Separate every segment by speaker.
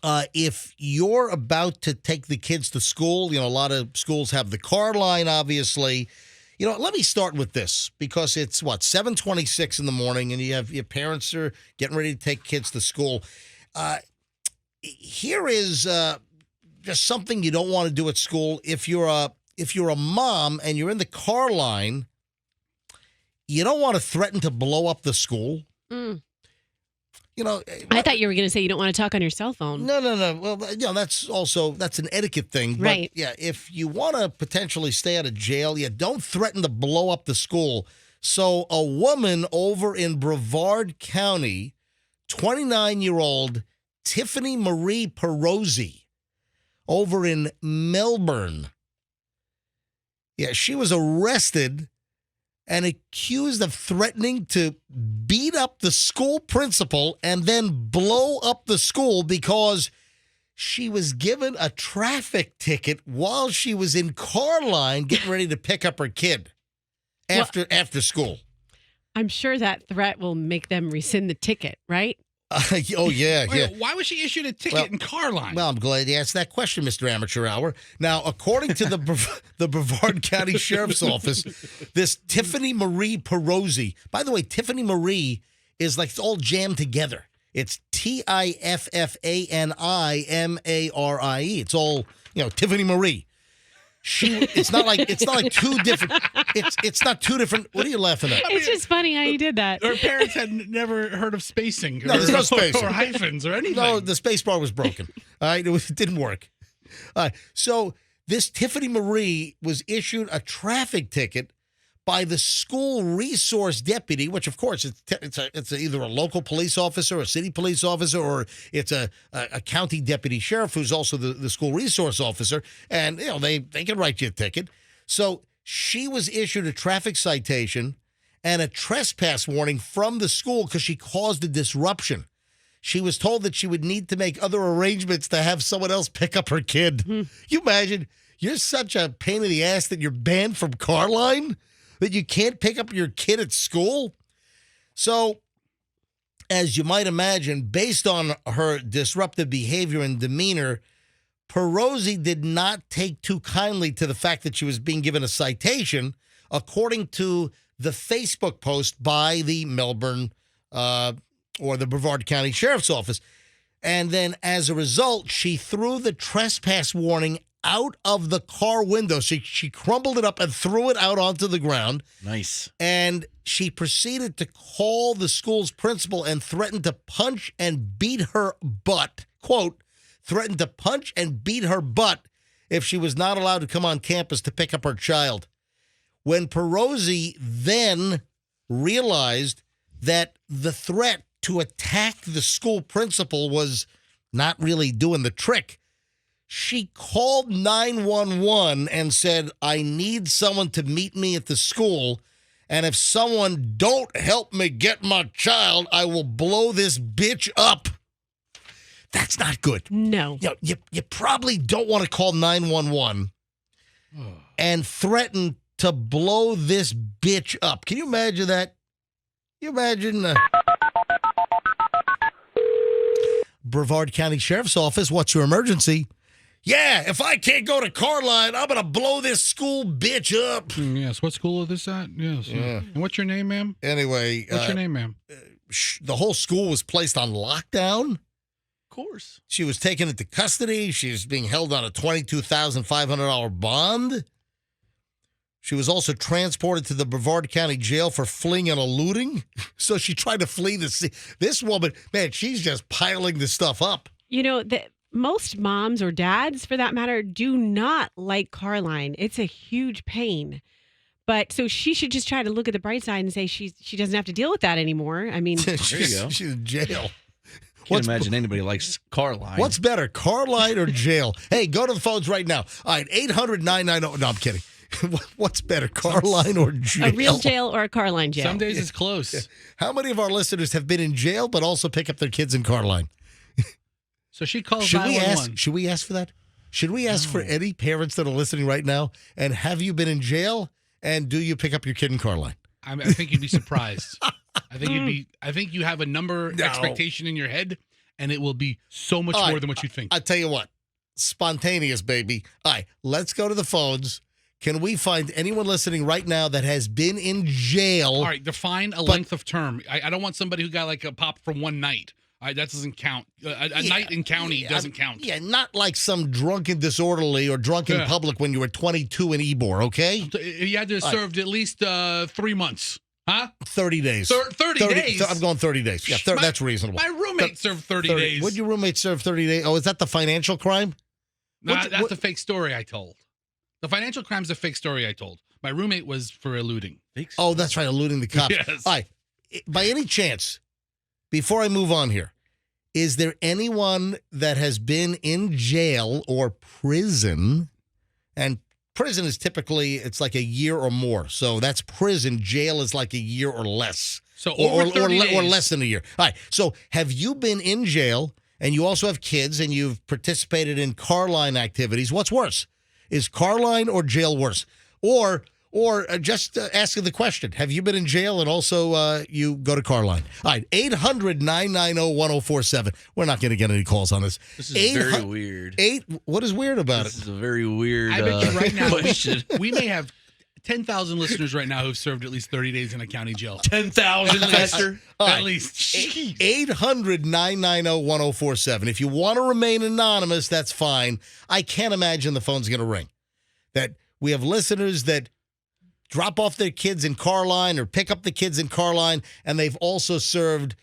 Speaker 1: if you're about to take the kids to school, a lot of schools have the car line, obviously. Let me start with this because it's 7:26 in the morning, and your parents are getting ready to take kids to school. Here is just something you don't want to do at school. If you're a mom and you're in the car line, you don't want to threaten to blow up the school.
Speaker 2: Mm. I thought you were going to say you don't want to talk on your cell phone.
Speaker 1: No. Well, that's an etiquette thing. But,
Speaker 2: right.
Speaker 1: Yeah, if you want to potentially stay out of jail, don't threaten to blow up the school. So a woman over in Brevard County, 29-year-old Tiffany Marie Perozzi, over in Melbourne. Yeah, she was arrested and accused of threatening to beat up the school principal and then blow up the school because she was given a traffic ticket while she was in car line getting ready to pick up her kid after school.
Speaker 2: I'm sure that threat will make them rescind the ticket, right?
Speaker 1: Yeah.
Speaker 3: Why was she issued a ticket in car line?
Speaker 1: Well, I'm glad you asked that question, Mr. Amateur Hour. Now, according to the Brevard County Sheriff's Office, this Tiffany Marie Perozzi, by the way, Tiffany Marie is like it's all jammed together. It's Tiffanimarie. It's all, Tiffany Marie. It's not like two different. It's not two different. What are you laughing at?
Speaker 2: It's just funny how you did that.
Speaker 3: Her parents had never heard of spacing.
Speaker 1: No, there's no spacing.
Speaker 3: Or hyphens or anything.
Speaker 1: No, the space bar was broken. All right, it didn't work. All right, so this Tiffany Marie was issued a traffic ticket by the school resource deputy, which of course it's either a local police officer, a city police officer, or it's a county deputy sheriff who's also the school resource officer, and they can write you a ticket. So she was issued a traffic citation and a trespass warning from the school because she caused a disruption. She was told that she would need to make other arrangements to have someone else pick up her kid. You imagine you're such a pain in the ass that you're banned from car line? That you can't pick up your kid at school? So, as you might imagine, based on her disruptive behavior and demeanor, Perozzi did not take too kindly to the fact that she was being given a citation, according to the Facebook post by the Melbourne or the Brevard County Sheriff's Office. And then, as a result, she threw the trespass warning out of the car window. She crumbled it up and threw it out onto the ground.
Speaker 4: Nice.
Speaker 1: And she proceeded to call the school's principal and threatened to punch and beat her butt. Quote, threatened to punch and beat her butt if she was not allowed to come on campus to pick up her child. When Perozzi then realized that the threat to attack the school principal was not really doing the trick, she called 911 and said, I need someone to meet me at the school, and if someone don't help me get my child, I will blow this bitch up. That's not good.
Speaker 2: No.
Speaker 1: You probably don't want to call 911 and threaten to blow this bitch up. Can you imagine that? Can you imagine Brevard County Sheriff's Office, what's your emergency? Yeah, if I can't go to car line, I'm going to blow this school bitch up.
Speaker 3: Yes, what school is this at? Yes.
Speaker 1: Yeah.
Speaker 3: And what's your name, ma'am?
Speaker 1: Anyway.
Speaker 3: What's your name, ma'am?
Speaker 1: The whole school was placed on lockdown.
Speaker 4: Of course.
Speaker 1: She was taken into custody. She was being held on a $22,500 bond. She was also transported to the Brevard County Jail for fleeing and eluding. So she tried to flee the scene. This woman, man, she's just piling this stuff up.
Speaker 2: Most moms or dads, for that matter, do not like car line. It's a huge pain. But so she should just try to look at the bright side and say she doesn't have to deal with that anymore. I mean,
Speaker 4: there you go.
Speaker 1: She's in jail.
Speaker 4: Can't imagine anybody likes car line.
Speaker 1: What's better, car line or jail? Hey, go to the phones right now. All right, 800-990. No, I'm kidding. What's better, car line or jail?
Speaker 2: A real jail or a car line jail?
Speaker 3: Some days it's close.
Speaker 1: Yeah. How many of our listeners have been in jail but also pick up their kids in car line?
Speaker 3: So she calls 911.
Speaker 1: Should we ask for that? Should we ask for any parents that are listening right now? And have you been in jail? And do you pick up your kid in car line?
Speaker 3: I think you'd be surprised. I think you have a number expectation in your head, and it will be so much more than what you think.
Speaker 1: I tell you what, spontaneous, baby. All right, let's go to the phones. Can we find anyone listening right now that has been in jail?
Speaker 3: All right, define a length of term. I don't want somebody who got like a pop for one night. That doesn't count. A night in county doesn't count.
Speaker 1: Yeah, not like some drunken disorderly or drunk in public when you were 22 in Ybor, okay?
Speaker 3: You had to have served at least 3 months. Huh?
Speaker 1: 30 days.
Speaker 3: 30 days?
Speaker 1: I'm going 30 days. Yeah, that's reasonable.
Speaker 3: My roommate served 30 days.
Speaker 1: Would your roommate serve 30 days? Oh, is that the financial crime?
Speaker 3: That's a fake story I told. The financial crime's a fake story I told. My roommate was for eluding.
Speaker 1: Oh, that's right, eluding the cops.
Speaker 3: Yes.
Speaker 1: All right. By any chance, before I move on here, is there anyone that has been in jail or prison? And prison is typically, it's like a year or more. So that's prison. Jail is like a year or less.
Speaker 3: So
Speaker 1: or
Speaker 3: days.
Speaker 1: less than a year. All right. So have you been in jail and you also have kids and you've participated in car line activities? What's worse? Is car line or jail worse? Or just asking the question, have you been in jail and also you go to car line? All right, 800-990-1047. We're not going to get any calls on this.
Speaker 4: This is very weird.
Speaker 1: What is weird about
Speaker 4: This
Speaker 1: it?
Speaker 4: is a very weird
Speaker 3: I bet you right now
Speaker 4: question.
Speaker 3: we may have 10,000 listeners right now who've served at least 30 days in a county jail.
Speaker 4: 10,000, Lester?
Speaker 3: At least. Jeez.
Speaker 1: 800-990-1047. If you want to remain anonymous, that's fine. I can't imagine the phone's going to ring. That we have listeners that drop off their kids in car line or pick up the kids in car line, and they've also served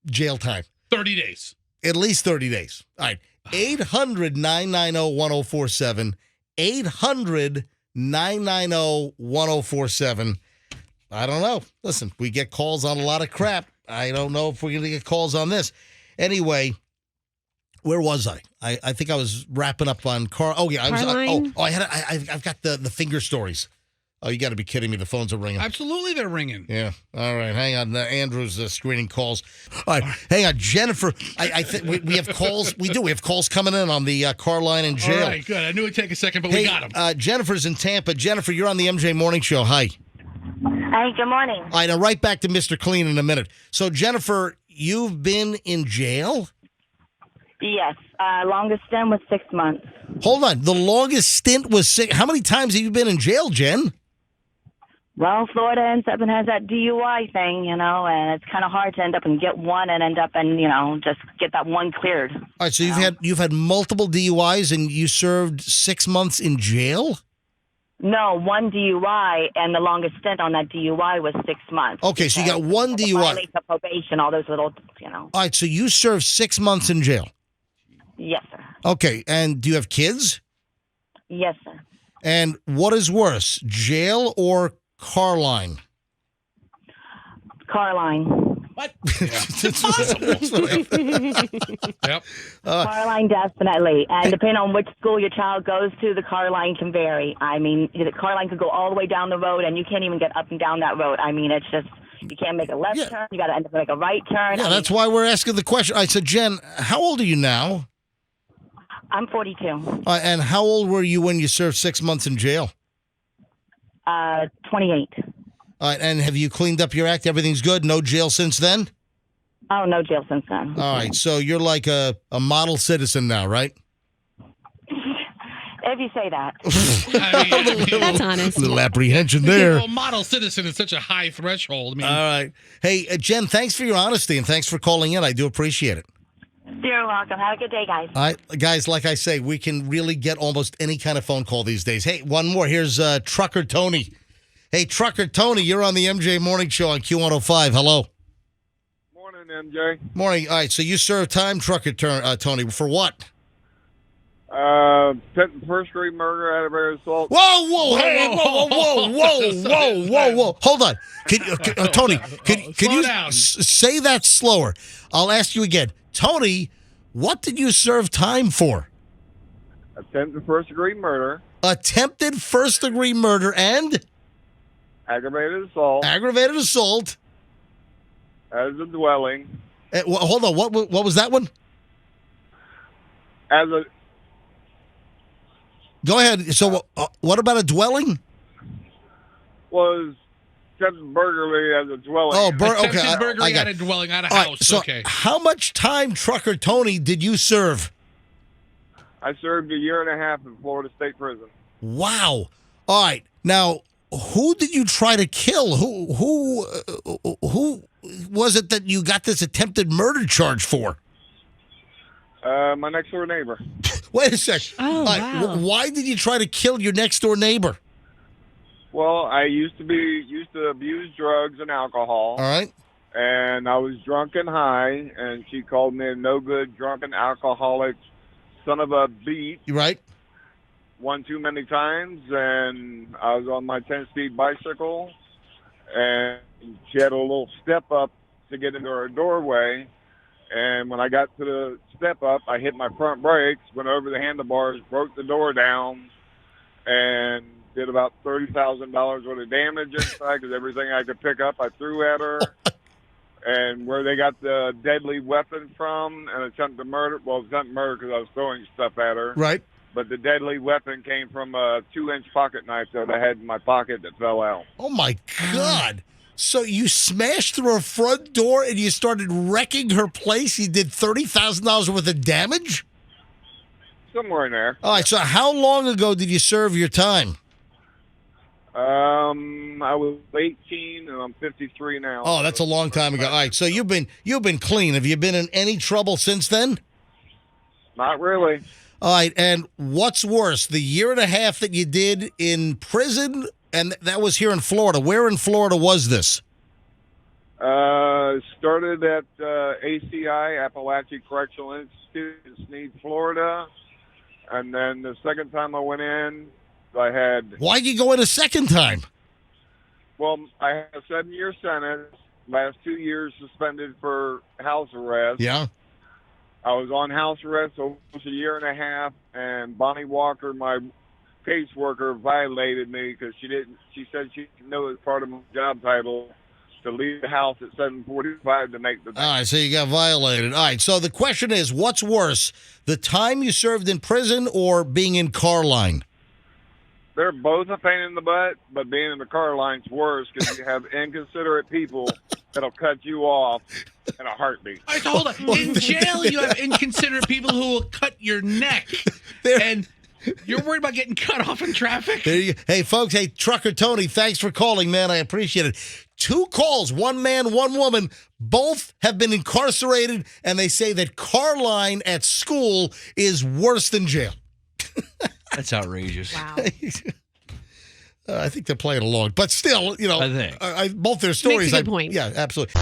Speaker 1: jail time.
Speaker 3: 30 days.
Speaker 1: At least 30 days. All right. 800-990-1047. 800-990-1047. I don't know. Listen, we get calls on a lot of crap. I don't know if we're going to get calls on this. Anyway, where was I? I think I was wrapping up on car. Oh, yeah. I've got the finger stories. Oh, you got to be kidding me. The phones are ringing.
Speaker 3: Absolutely, they're ringing.
Speaker 1: Yeah. All right. Hang on. Andrew's screening calls. All right. Hang on. Jennifer, I think we have calls. We do. We have calls coming in on the car line in jail.
Speaker 3: All right, good. I knew it'd take a second, but we got them.
Speaker 1: Jennifer's in Tampa. Jennifer, you're on the MJ Morning Show. Hi.
Speaker 5: Hi, good morning.
Speaker 1: All right. Now, right back to Mr. Clean in a minute. So, Jennifer, you've been in jail?
Speaker 5: Yes. Longest stint was 6 months.
Speaker 1: Hold on. The longest stint was 6. How many times have you been in jail, Jen?
Speaker 5: Well, Florida ends up and has that DUI thing, and it's kind of hard to end up and get one and end up and, just get that one cleared.
Speaker 1: All right, so you've had multiple DUIs and you served 6 months in jail?
Speaker 5: No, one DUI, and the longest stint on that DUI was 6 months.
Speaker 1: Okay, so you got one DUI.
Speaker 5: Violation of probation, all those little,
Speaker 1: All right, so you served 6 months in jail.
Speaker 5: Yes, sir.
Speaker 1: Okay, and do you have kids?
Speaker 5: Yes, sir.
Speaker 1: And what is worse, jail or car line?
Speaker 5: Car line.
Speaker 3: What? It's impossible. Yep.
Speaker 5: Car line, definitely. And depending on which school your child goes to, the car line can vary. I mean, the car line could go all the way down the road, and you can't even get up and down that road. I mean, it's just, you can't make a left turn. You got to end up make a right turn.
Speaker 1: Yeah, that's why we're asking the question. All right, so Jen, how old are you now?
Speaker 5: I'm 42.
Speaker 1: And how old were you when you served 6 months in jail?
Speaker 5: 28.
Speaker 1: And have you cleaned up your act? Everything's good? No jail since then?
Speaker 5: Oh, no jail since then.
Speaker 1: All right. So you're like a model citizen now, right?
Speaker 5: If you say that.
Speaker 2: That's honest.
Speaker 1: A little apprehension there.
Speaker 3: Well, model citizen is such a high threshold. I mean,
Speaker 1: all right. Hey, Jen, thanks for your honesty and thanks for calling in. I do appreciate it.
Speaker 5: You're welcome. Have a good day, guys.
Speaker 1: All right, guys, like I say, we can really get almost any kind of phone call these days. Hey, one more. Here's Trucker Tony. Hey, Trucker Tony, you're on the MJ Morning Show on Q105. Hello.
Speaker 6: Morning, MJ.
Speaker 1: Morning. All right, so you served time, Trucker Tony, for what?
Speaker 6: Attempted first-degree murder, aggravated assault.
Speaker 1: Whoa! Hey, whoa! Hold on, Tony. Can you say that slower? I'll ask you again, Tony. What did you serve time for?
Speaker 6: Attempted first-degree murder.
Speaker 1: Attempted first-degree murder and
Speaker 6: Aggravated assault.
Speaker 1: Aggravated assault.
Speaker 6: As a dwelling.
Speaker 1: Hold on. What was that one?
Speaker 6: As a.
Speaker 1: Go ahead. So, what about a dwelling?
Speaker 6: Was attempted burglary as a dwelling.
Speaker 1: Oh,
Speaker 3: Attempted
Speaker 1: okay.
Speaker 3: burglary
Speaker 1: I got
Speaker 3: at a dwelling, at a
Speaker 1: All right,
Speaker 3: house.
Speaker 1: so
Speaker 3: Okay.
Speaker 1: how much time, Trucker Tony, did you serve?
Speaker 6: I served 1.5 years in Florida State Prison.
Speaker 1: Wow. All right. Now, who did you try to kill? Who was it that you got this attempted murder charge for?
Speaker 6: My next door neighbor.
Speaker 1: Wait a sec.
Speaker 2: Oh,
Speaker 1: All right,
Speaker 2: wow.
Speaker 1: Why did you try to kill your next door neighbor?
Speaker 6: Well, I used to abuse drugs and alcohol.
Speaker 1: All right.
Speaker 6: And I was drunk and high, and she called me a no good, drunken, alcoholic son of a beat
Speaker 1: You right?
Speaker 6: one too many times, and I was on my 10-speed bicycle, and she had a little step up to get into her doorway, and when I got to the step up, I hit my front brakes, went over the handlebars, broke the door down, and did about $30,000 worth of damage inside because everything I could pick up I threw at her. And where they got the deadly weapon from and attempted murder, well, it was attempted murder because I was throwing stuff at her.
Speaker 1: Right.
Speaker 6: But the deadly weapon came from a 2-inch pocket knife that I had in my pocket that fell out.
Speaker 1: Oh, my God. So you smashed through her front door and you started wrecking her place? You did $30,000 worth of damage?
Speaker 6: Somewhere in there.
Speaker 1: All right. So how long ago did you serve your time?
Speaker 6: I was 18 and I'm 53 now.
Speaker 1: Oh, that's a long time ago. All right. So you've been clean. Have you been in any trouble since then?
Speaker 6: Not really.
Speaker 1: All right. And what's worse, the 1.5 years that you did in prison, and that was here in Florida. Where in Florida was this?
Speaker 6: Started at ACI, Appalachia Correctional Institute in Sneed, Florida. And then the second time I went in, I had...
Speaker 1: Why'd you go in a second time?
Speaker 6: Well, I had a 7-year sentence, last 2 years suspended for house arrest.
Speaker 1: Yeah.
Speaker 6: I was on house arrest for almost 1.5 years, and Bonnie Walker, my caseworker, violated me because she said she didn't know it was part of my job title to leave the house at 7:45 to make the...
Speaker 1: All right, so you got violated. All right, so the question is, what's worse, the time you served in prison or being in car line?
Speaker 6: They're both a pain in the butt, but being in the car line's worse because you have inconsiderate people that'll cut you off in a heartbeat.
Speaker 3: All right, so hold on. In jail, you have inconsiderate people who will cut your neck. And you're worried about getting cut off in traffic?
Speaker 1: Hey, folks, hey, Trucker Tony, thanks for calling, man. I appreciate it. 2 calls, 1 man, 1 woman. Both have been incarcerated, and they say that car line at school is worse than jail.
Speaker 4: That's outrageous.
Speaker 2: Wow.
Speaker 1: I think they're playing along, but still,
Speaker 4: I think.
Speaker 1: both their stories.
Speaker 2: Makes a good point.
Speaker 1: Yeah, absolutely.